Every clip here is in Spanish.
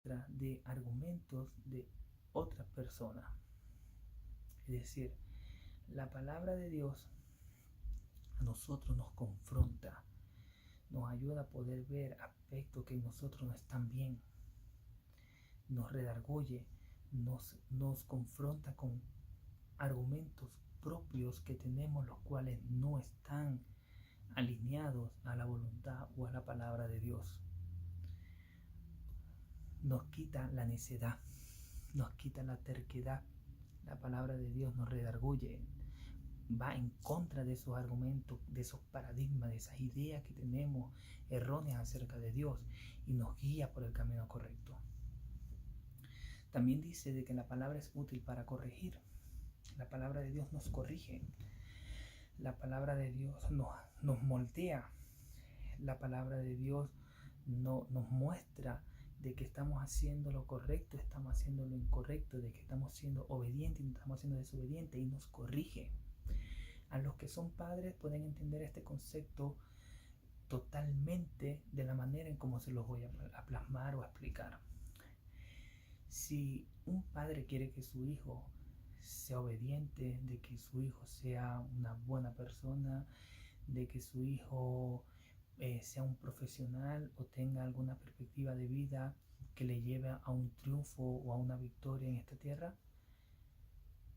contra de argumentos de otras personas. Es decir, la palabra de Dios a nosotros nos confronta, nos ayuda a poder ver aspectos que en nosotros no están bien, nos redarguye, nos confronta con argumentos propios que tenemos, los cuales no están alineados a la voluntad o a la palabra de Dios. Nos quita la necedad, nos quita la terquedad. La palabra de Dios nos redarguye, va en contra de esos argumentos, de esos paradigmas, de esas ideas que tenemos erróneas acerca de Dios, y nos guía por el camino correcto. También dice de que la palabra es útil para corregir. La palabra de Dios nos corrige. La palabra de Dios nos moldea. La palabra de Dios nos muestra de que estamos haciendo lo correcto, estamos haciendo lo incorrecto, de que estamos siendo obedientes y estamos siendo desobedientes, y nos corrige. A los que son padres pueden entender este concepto totalmente de la manera en cómo se los voy a plasmar o a explicar. Si un padre quiere que su hijo sea obediente, de que su hijo sea una buena persona, de que su hijo sea un profesional o tenga alguna perspectiva de vida que le lleve a un triunfo o a una victoria en esta tierra,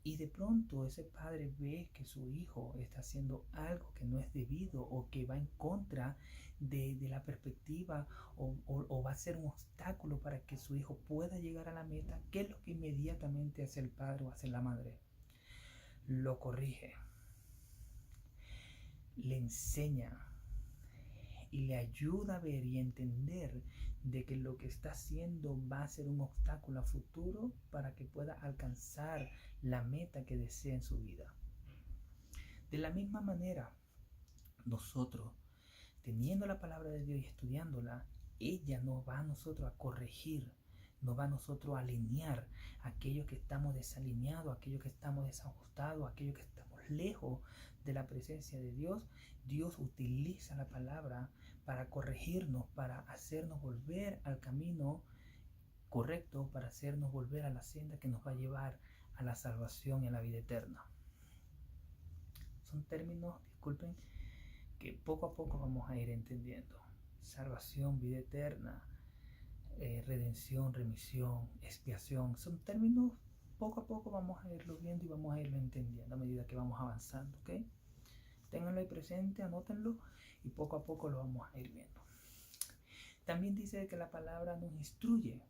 y de pronto ese padre ve que su hijo está haciendo algo que no es debido o que va en contra de la perspectiva o va a ser un obstáculo para que su hijo pueda llegar a la meta, ¿qué es lo que inmediatamente hace el padre o hace la madre? Lo corrige, le enseña y le ayuda a ver y entender de que lo que está haciendo va a ser un obstáculo a futuro para que pueda alcanzar la meta que desea en su vida. De la misma manera, nosotros, teniendo la palabra de Dios y estudiándola, ella nos va a nosotros a corregir, nos va a nosotros a alinear aquello que estamos desalineados, aquello que estamos desajustados, aquello que estamos lejos de la presencia de Dios. Dios utiliza la palabra para corregirnos, para hacernos volver al camino correcto, para hacernos volver a la senda que nos va a llevar a la salvación y a la vida eterna. Son términos, disculpen, que poco a poco vamos a ir entendiendo. Salvación, vida eterna, redención, remisión, expiación, son términos poco a poco vamos a irlo viendo y vamos a irlo entendiendo a medida que vamos avanzando, ¿ok? Ténganlo ahí presente, anótenlo y poco a poco lo vamos a ir viendo. También dice que la palabra nos instruye,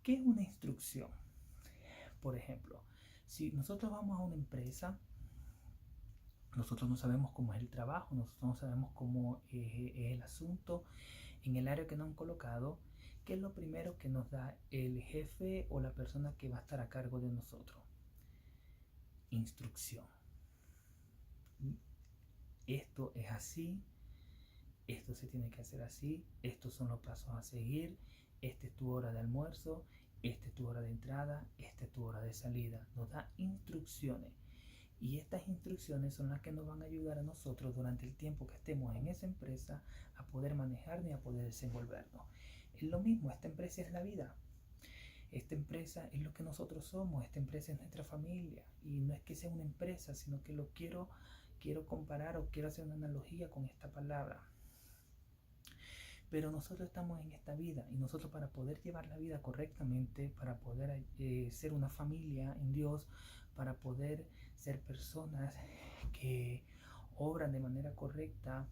¿Qué es una instrucción? Por ejemplo, si nosotros vamos a una empresa, nosotros no sabemos cómo es el trabajo, nosotros no sabemos cómo es el asunto en el área que nos han colocado. ¿Qué es lo primero que nos da el jefe o la persona que va a estar a cargo de nosotros? Instrucción. Esto es así, esto se tiene que hacer así, estos son los pasos a seguir, esta es tu hora de almuerzo, esta es tu hora de entrada, esta es tu hora de salida. Nos da instrucciones. Y estas instrucciones son las que nos van a ayudar a nosotros durante el tiempo que estemos en esa empresa a poder manejarnos y a poder desenvolvernos. Es lo mismo, esta empresa es la vida. Esta empresa es lo que nosotros somos, esta empresa es nuestra familia. Y no es que sea una empresa, sino que lo quiero comparar o quiero hacer una analogía con esta palabra. Pero nosotros estamos en esta vida y nosotros para poder llevar la vida correctamente, para poder ser una familia en Dios, para poder ser personas que obran de manera correcta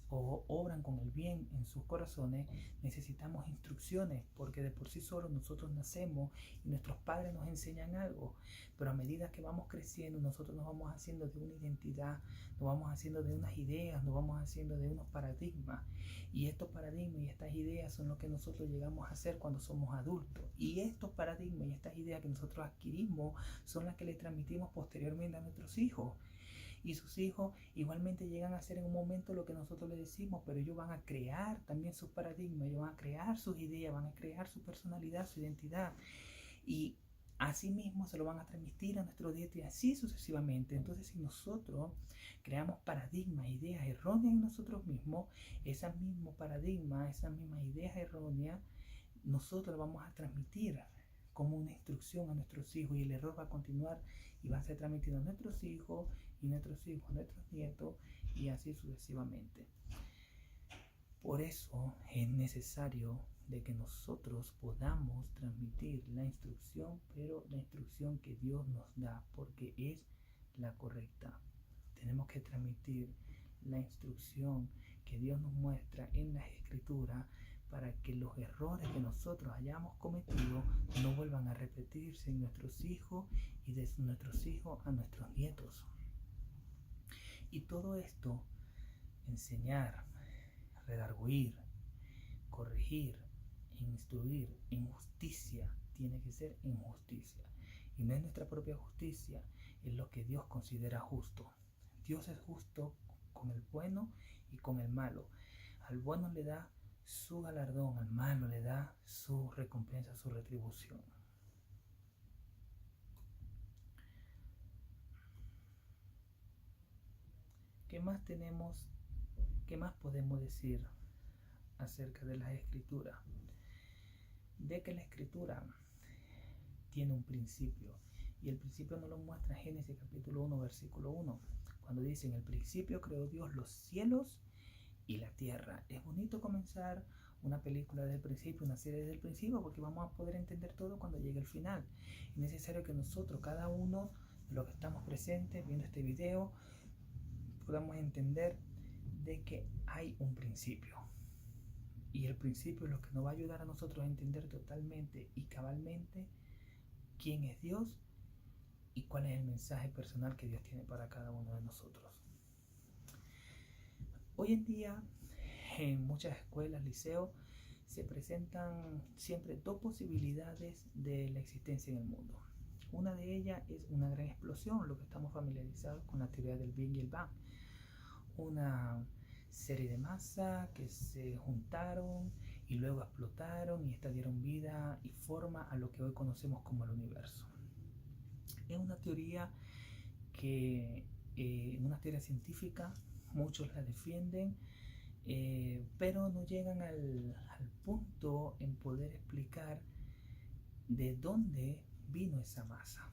o obran con el bien en sus corazones, necesitamos instrucciones, porque de por sí solo nosotros nacemos y nuestros padres nos enseñan algo, pero a medida que vamos creciendo nosotros nos vamos haciendo de una identidad, nos vamos haciendo de unas ideas, nos vamos haciendo de unos paradigmas, y estos paradigmas y estas ideas son lo que nosotros llegamos a hacer cuando somos adultos, y estos paradigmas y estas ideas que nosotros adquirimos son las que les transmitimos posteriormente a nuestros hijos. Y sus hijos igualmente llegan a hacer en un momento lo que nosotros les decimos, pero ellos van a crear también sus paradigmas, ellos van a crear sus ideas, van a crear su personalidad, su identidad. Y así mismo se lo van a transmitir a nuestros nietos y así sucesivamente. Entonces, si nosotros creamos paradigmas, ideas erróneas en nosotros mismos, esas mismos paradigmas, esas mismas ideas erróneas, nosotros lo vamos a transmitir como una instrucción a nuestros hijos y el error va a continuar y va a ser transmitido a nuestros hijos y nuestros hijos, a nuestros nietos y así sucesivamente. Por eso es necesario de que nosotros podamos transmitir la instrucción, pero la instrucción que Dios nos da, porque es la correcta. Tenemos que transmitir la instrucción que Dios nos muestra en las Escrituras para que los errores que nosotros hayamos cometido no vuelvan a repetirse en nuestros hijos y de nuestros hijos a nuestros nietos. Y todo esto, enseñar, redarguir, corregir, instruir en justicia, tiene que ser en justicia. Y no es nuestra propia justicia, es lo que Dios considera justo. Dios es justo con el bueno y con el malo. Al bueno le da su galardón, al malo le da su recompensa, su retribución. ¿Qué más tenemos? ¿Qué más podemos decir acerca de las Escrituras? De que la Escritura tiene un principio, y el principio nos lo muestra Génesis capítulo 1, versículo 1, cuando dice: en el principio creó Dios los cielos y la tierra. Es bonito comenzar una película desde el principio, una serie desde el principio, porque vamos a poder entender todo cuando llegue el final. Es necesario que nosotros, cada uno de los que estamos presentes viendo este video, podamos entender de que hay un principio. Y el principio es lo que nos va a ayudar a nosotros a entender totalmente y cabalmente quién es Dios y cuál es el mensaje personal que Dios tiene para cada uno de nosotros. Hoy en día, en muchas escuelas, liceos, se presentan siempre dos posibilidades de la existencia en el mundo. Una de ellas es una gran explosión, lo que estamos familiarizados con la teoría del Big y el Bang. Una serie de masa que se juntaron y luego explotaron y estas dieron vida y forma a lo que hoy conocemos como el universo. Es una teoría que, una teoría científica, muchos la defienden, pero no llegan al punto en poder explicar de dónde vino esa masa.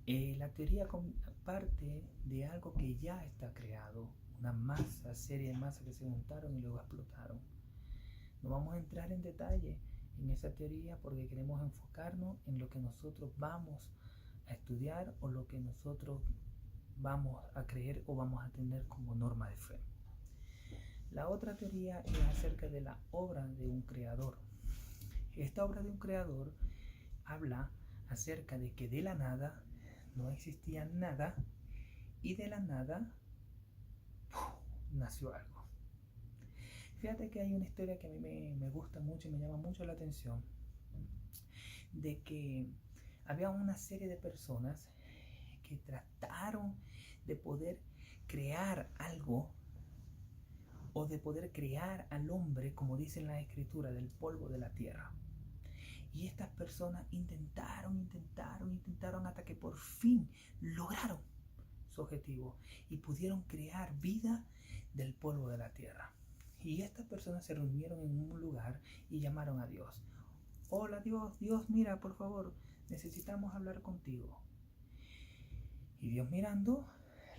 La teoría parte de algo que ya está creado, una masa, serie de masas que se juntaron y luego explotaron. No vamos a entrar en detalle en esa teoría porque queremos enfocarnos en lo que nosotros vamos a estudiar o lo que nosotros vamos a creer o vamos a tener como norma de fe. La otra teoría es acerca de la obra de un creador. Esta obra de un creador habla acerca de que de la nada no existía nada y de la nada nació algo. Fíjate que hay una historia que a mí me gusta mucho y me llama mucho la atención, de que había una serie de personas que trataron de poder crear algo o de poder crear al hombre, como dice en la escritura, del polvo de la tierra. Y estas personas intentaron hasta que por fin lograron su objetivo y pudieron crear vida del polvo de la tierra. Y estas personas se reunieron en un lugar y llamaron a Dios. Hola Dios, mira, por favor, necesitamos hablar contigo. Y Dios, mirando,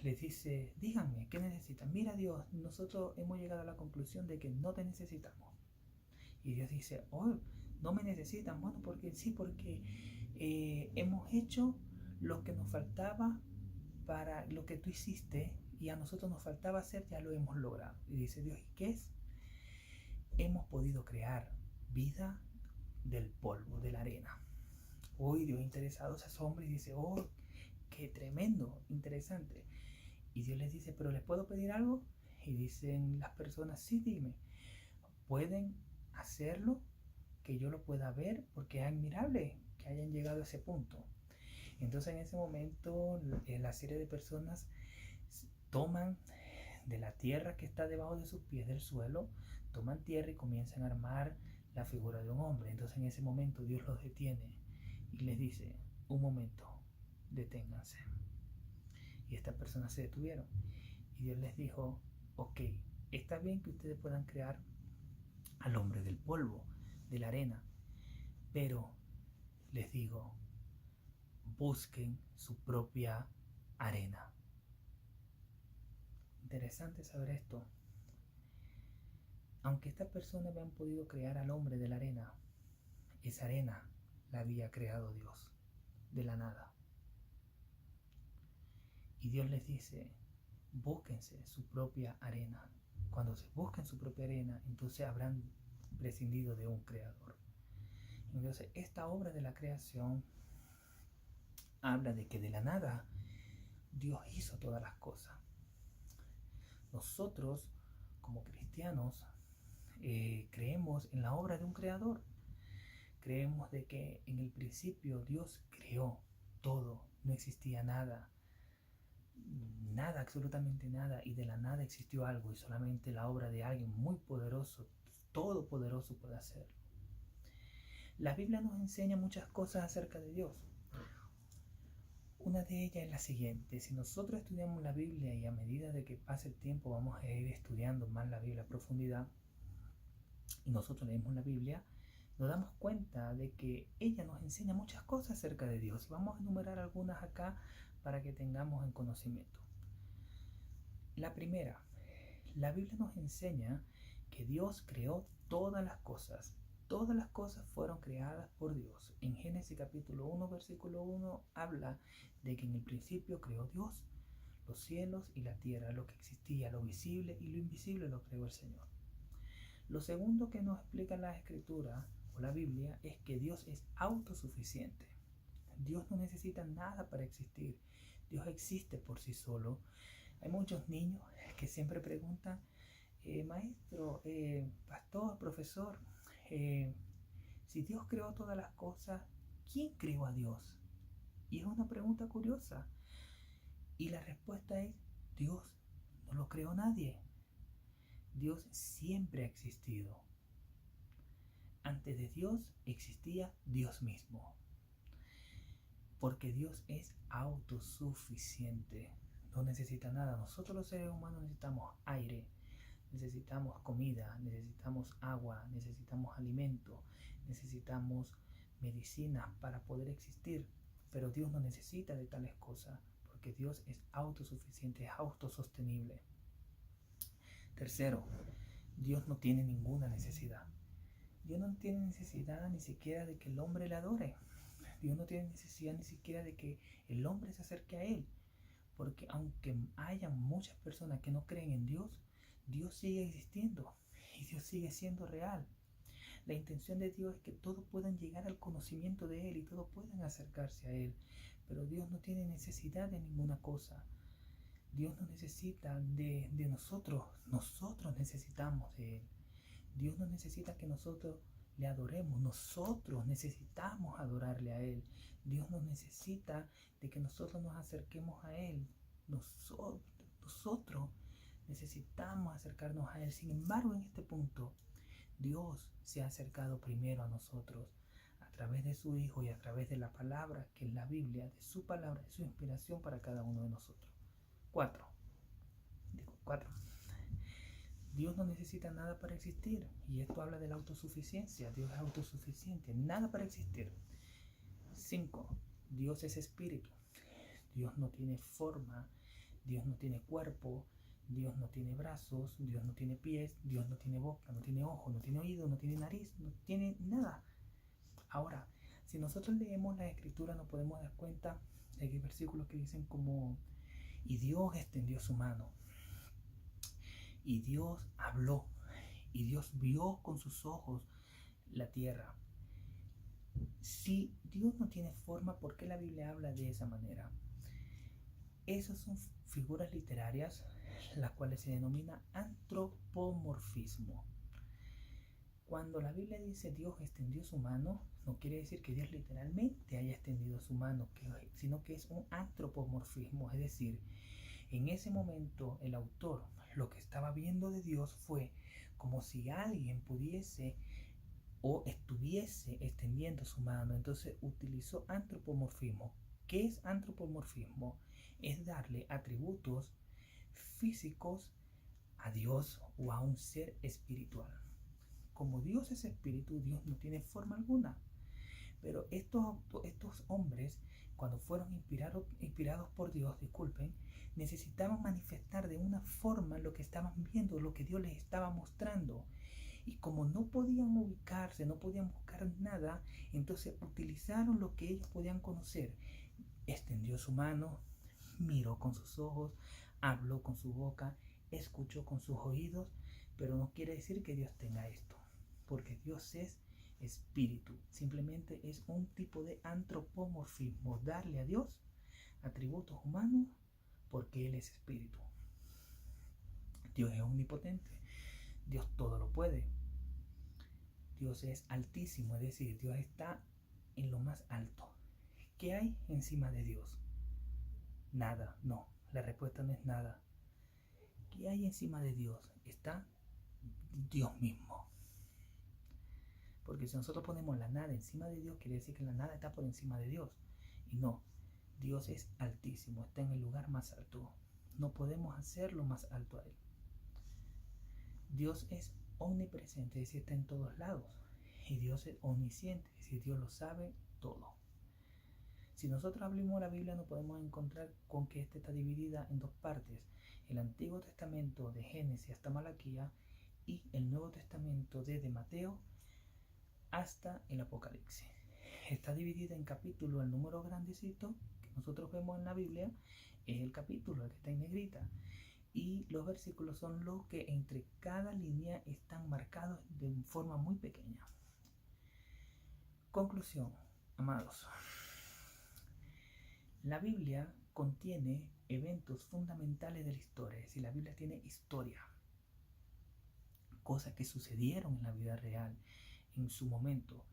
les dice: díganme, ¿qué necesitan? Mira Dios, nosotros hemos llegado a la conclusión de que no te necesitamos. Y Dios dice: oh, no me necesitan. Bueno, porque hemos hecho lo que nos faltaba para lo que tú hiciste y a nosotros nos faltaba hacer, ya lo hemos logrado. Y dice Dios: ¿y qué es? Hemos podido crear vida del polvo, de la arena. Hoy Dios, interesado, se asombra y dice: oh, qué tremendo, interesante. Y Dios les dice: ¿pero les puedo pedir algo? Y dicen las personas: sí, dime. ¿Pueden hacerlo? Que yo lo pueda ver, porque es admirable que hayan llegado a ese punto. Entonces en ese momento la serie de personas toman de la tierra que está debajo de sus pies, del suelo, toman tierra y comienzan a armar la figura de un hombre. Entonces en ese momento Dios los detiene y les dice, un momento, deténganse. Y estas personas se detuvieron. Y Dios les dijo, ok, está bien que ustedes puedan crear al hombre del polvo, de la arena, pero les digo, busquen su propia arena. Interesante saber esto. Aunque estas personas habían podido crear al hombre de la arena, esa arena la había creado Dios, de la nada. Y Dios les dice, búsquense su propia arena. Cuando se busquen su propia arena, entonces habrán prescindido de un creador. Entonces, esta obra de la creación habla de que de la nada Dios hizo todas las cosas. Nosotros, como cristianos, creemos en la obra de un creador. Creemos de que en el principio Dios creó todo, no existía nada, absolutamente nada, y de la nada existió algo, y solamente la obra de alguien muy poderoso, todopoderoso, puede hacerlo. La Biblia nos enseña muchas cosas acerca de Dios. Una de ellas es la siguiente: si nosotros estudiamos la Biblia y a medida de que pase el tiempo vamos a ir estudiando más la Biblia a profundidad, y nosotros leemos la Biblia, nos damos cuenta de que ella nos enseña muchas cosas acerca de Dios. Vamos a enumerar algunas acá para que tengamos en conocimiento. La primera, la Biblia nos enseña que Dios creó todas las cosas. Todas las cosas fueron creadas por Dios. En Génesis capítulo 1, versículo 1, habla de que en el principio creó Dios los cielos y la tierra, lo que existía, lo visible y lo invisible lo creó el Señor. Lo segundo que nos explica la Escritura o la Biblia es que Dios es autosuficiente. Dios no necesita nada para existir. Dios existe por sí solo. Hay muchos niños que siempre preguntan, maestro, pastor, profesor, si Dios creó todas las cosas, ¿quién creó a Dios? Y es una pregunta curiosa. Y la respuesta es, Dios no lo creó nadie. Dios siempre ha existido. Antes de Dios existía Dios mismo. Porque Dios es autosuficiente. No necesita nada. Nosotros los seres humanos necesitamos aire, necesitamos comida, necesitamos agua, necesitamos alimento, necesitamos medicinas para poder existir. Pero Dios no necesita de tales cosas, porque Dios es autosuficiente, es autosostenible. Tercero, Dios no tiene ninguna necesidad. Dios no tiene necesidad ni siquiera de que el hombre le adore. Dios no tiene necesidad ni siquiera de que el hombre se acerque a Él. Porque aunque haya muchas personas que no creen en Dios, Dios sigue existiendo y Dios sigue siendo real. La intención de Dios es que todos puedan llegar al conocimiento de Él y todos puedan acercarse a Él. Pero Dios no tiene necesidad de ninguna cosa. Dios no necesita de nosotros. Nosotros necesitamos de Él. Dios no necesita que nosotros le adoremos. Nosotros necesitamos adorarle a Él. Dios no necesita de que nosotros nos acerquemos a Él. Nosotros necesitamos acercarnos a Él. Sin embargo, en este punto, Dios se ha acercado primero a nosotros a través de su Hijo y a través de la palabra, que es la Biblia, de su palabra, de su inspiración para cada uno de nosotros. 4. Dios no necesita nada para existir. Y esto habla de la autosuficiencia. Dios es autosuficiente. Nada para existir. 5. Dios es espíritu. Dios no tiene forma. Dios no tiene cuerpo. Dios no tiene brazos. Dios no tiene pies. Dios no tiene boca. No tiene ojos. No tiene oídos. No tiene nariz. No tiene nada. Ahora, si nosotros leemos la Escritura, nos podemos dar cuenta de que hay versículos que dicen como: y Dios extendió su mano. Y Dios habló, y Dios vio con sus ojos la tierra. Si Dios no tiene forma, ¿por qué la Biblia habla de esa manera? Esas son figuras literarias, las cuales se denomina antropomorfismo. Cuando la Biblia dice Dios extendió su mano, no quiere decir que Dios literalmente haya extendido su mano, sino que es un antropomorfismo, es decir, en ese momento el autor lo que estaba viendo de Dios fue como si alguien pudiese o estuviese extendiendo su mano. Entonces utilizó antropomorfismo. ¿Qué es antropomorfismo? Es darle atributos físicos a Dios o a un ser espiritual. Como Dios es espíritu, Dios no tiene forma alguna. Pero estos hombres, cuando fueron inspirados por Dios, necesitaban manifestar de una forma lo que estaban viendo, lo que Dios les estaba mostrando. Y como no podían ubicarse, no podían buscar nada, entonces utilizaron lo que ellos podían conocer. Extendió su mano, miró con sus ojos, habló con su boca, escuchó con sus oídos, pero no quiere decir que Dios tenga esto, porque Dios es espíritu. Simplemente es un tipo de antropomorfismo, darle a Dios atributos humanos porque Él es espíritu. Dios es omnipotente, Dios todo lo puede, Dios es altísimo, es decir, Dios está en lo más alto. ¿Qué hay encima de Dios? Nada, no, la respuesta no es nada. ¿Qué hay encima de Dios? Está Dios mismo. Porque si nosotros ponemos la nada encima de Dios, quiere decir que la nada está por encima de Dios. Y no, Dios es altísimo, está en el lugar más alto. No podemos hacerlo más alto a Él. Dios es omnipresente, es decir, está en todos lados. Y Dios es omnisciente, es decir, Dios lo sabe todo. Si nosotros abrimos la Biblia, nos podemos encontrar con que esta está dividida en dos partes. El Antiguo Testamento de Génesis hasta Malaquía y el Nuevo Testamento desde Mateo hasta el Apocalipsis. Está dividida en capítulos. El número grandecito que nosotros vemos en la Biblia es el capítulo, el que está en negrita. Y los versículos son los que entre cada línea están marcados de forma muy pequeña. Conclusión, amados. La Biblia contiene eventos fundamentales de la historia. Es decir, la Biblia tiene historia. Cosas que sucedieron en la vida real en su momento.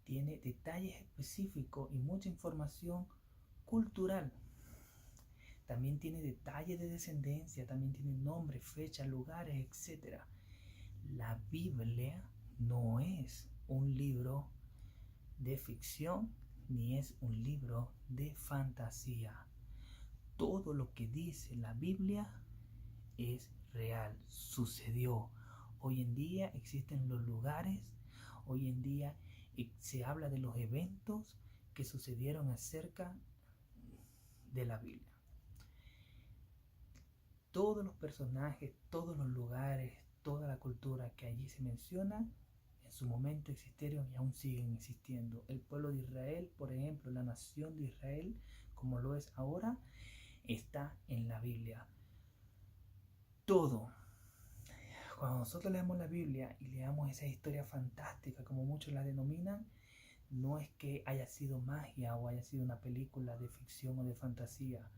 Tiene detalles específicos y mucha información cultural. También tiene detalles de descendencia, también tiene nombres, fechas, lugares, etc. La Biblia no es un libro de ficción ni es un libro de fantasía. Todo lo que dice la Biblia es real, sucedió. Hoy en día existen los lugares, hoy en día se habla de los eventos que sucedieron acerca de la Biblia. Todos los personajes, todos los lugares, toda la cultura que allí se menciona, en su momento existieron y aún siguen existiendo. El pueblo de Israel, por ejemplo, la nación de Israel, como lo es ahora, está en la Biblia. Todo. Cuando nosotros leemos la Biblia y leamos esa historia fantástica, como muchos la denominan, no es que haya sido magia o haya sido una película de ficción o de fantasía.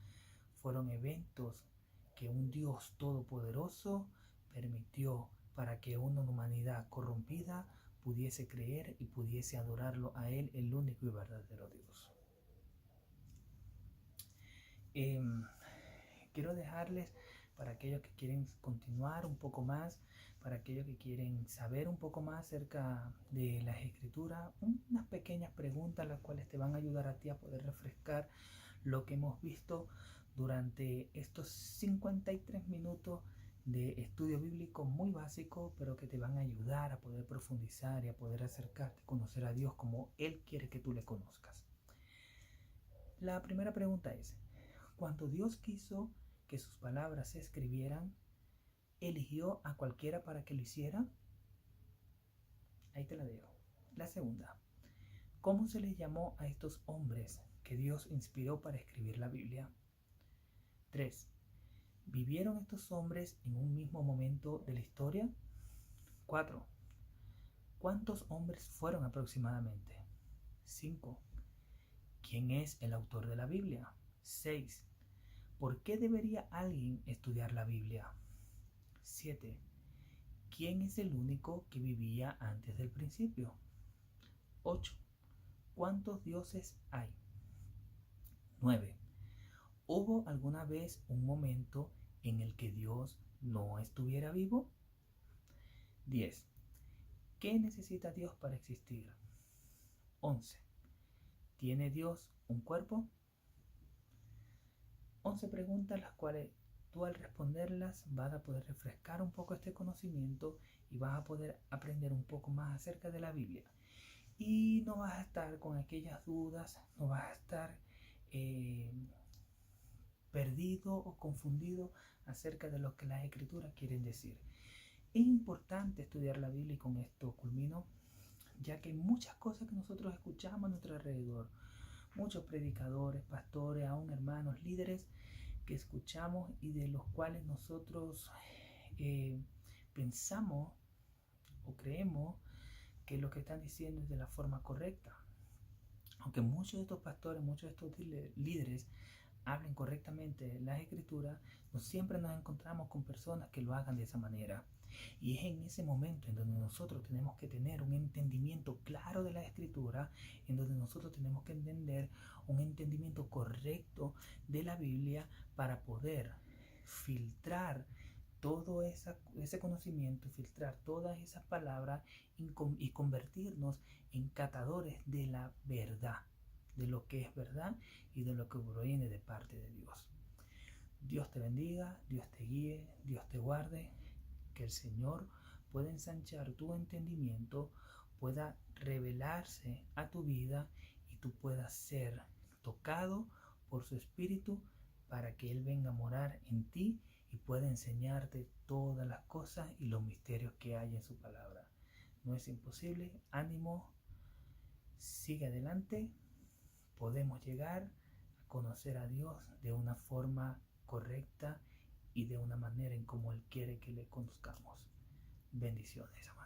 Fueron eventos que un Dios todopoderoso permitió para que una humanidad corrompida pudiese creer y pudiese adorarlo a Él, el único y verdadero Dios. Quiero dejarles, para aquellos que quieren continuar un poco más, para aquellos que quieren saber un poco más acerca de las escrituras, unas pequeñas preguntas las cuales te van a ayudar a ti a poder refrescar lo que hemos visto durante estos 53 minutos de estudio bíblico muy básico, pero que te van a ayudar a poder profundizar y a poder acercarte a conocer a Dios como Él quiere que tú le conozcas. La primera pregunta es, cuando Dios quiso que sus palabras se escribieran, ¿eligió a cualquiera para que lo hiciera? Ahí te la dejo. La segunda, ¿cómo se les llamó a estos hombres que Dios inspiró para escribir la Biblia? 3. ¿Vivieron estos hombres en un mismo momento de la historia? 4. ¿Cuántos hombres fueron aproximadamente? 5. ¿Quién es el autor de la Biblia? 6. ¿Por qué debería alguien estudiar la Biblia? 7. ¿Quién es el único que vivía antes del principio? 8. ¿Cuántos dioses hay? 9. ¿Hubo alguna vez un momento en el que Dios no estuviera vivo? 10. ¿Qué necesita Dios para existir? 11. ¿Tiene Dios un cuerpo? 11 preguntas las cuales tú al responderlas vas a poder refrescar un poco este conocimiento y vas a poder aprender un poco más acerca de la Biblia. Y no vas a estar con aquellas dudas, no vas a estar perdido o confundido acerca de lo que las escrituras quieren decir. Es importante estudiar la Biblia y con esto culmino, ya que hay muchas cosas que nosotros escuchamos a nuestro alrededor, muchos predicadores, pastores, aún hermanos, líderes que escuchamos y de los cuales nosotros pensamos o creemos que lo que están diciendo es de la forma correcta. Aunque muchos de estos pastores, muchos de estos líderes hablen correctamente las escrituras, no siempre nos encontramos con personas que lo hagan de esa manera. Y es en ese momento en donde nosotros tenemos que tener un entendimiento claro de la escritura, en donde nosotros tenemos que entender un entendimiento correcto de la Biblia para poder filtrar todo ese conocimiento, filtrar todas esas palabras y convertirnos en catadores de la verdad, de lo que es verdad y de lo que proviene de parte de Dios. Dios te bendiga, Dios te guíe, Dios te guarde, que el Señor pueda ensanchar tu entendimiento, pueda revelarse a tu vida y tú puedas ser tocado por su Espíritu para que Él venga a morar en ti y pueda enseñarte todas las cosas y los misterios que hay en su palabra. No es imposible, ánimo, sigue adelante, podemos llegar a conocer a Dios de una forma correcta y de una manera en como Él quiere que le conozcamos. Bendiciones, amados.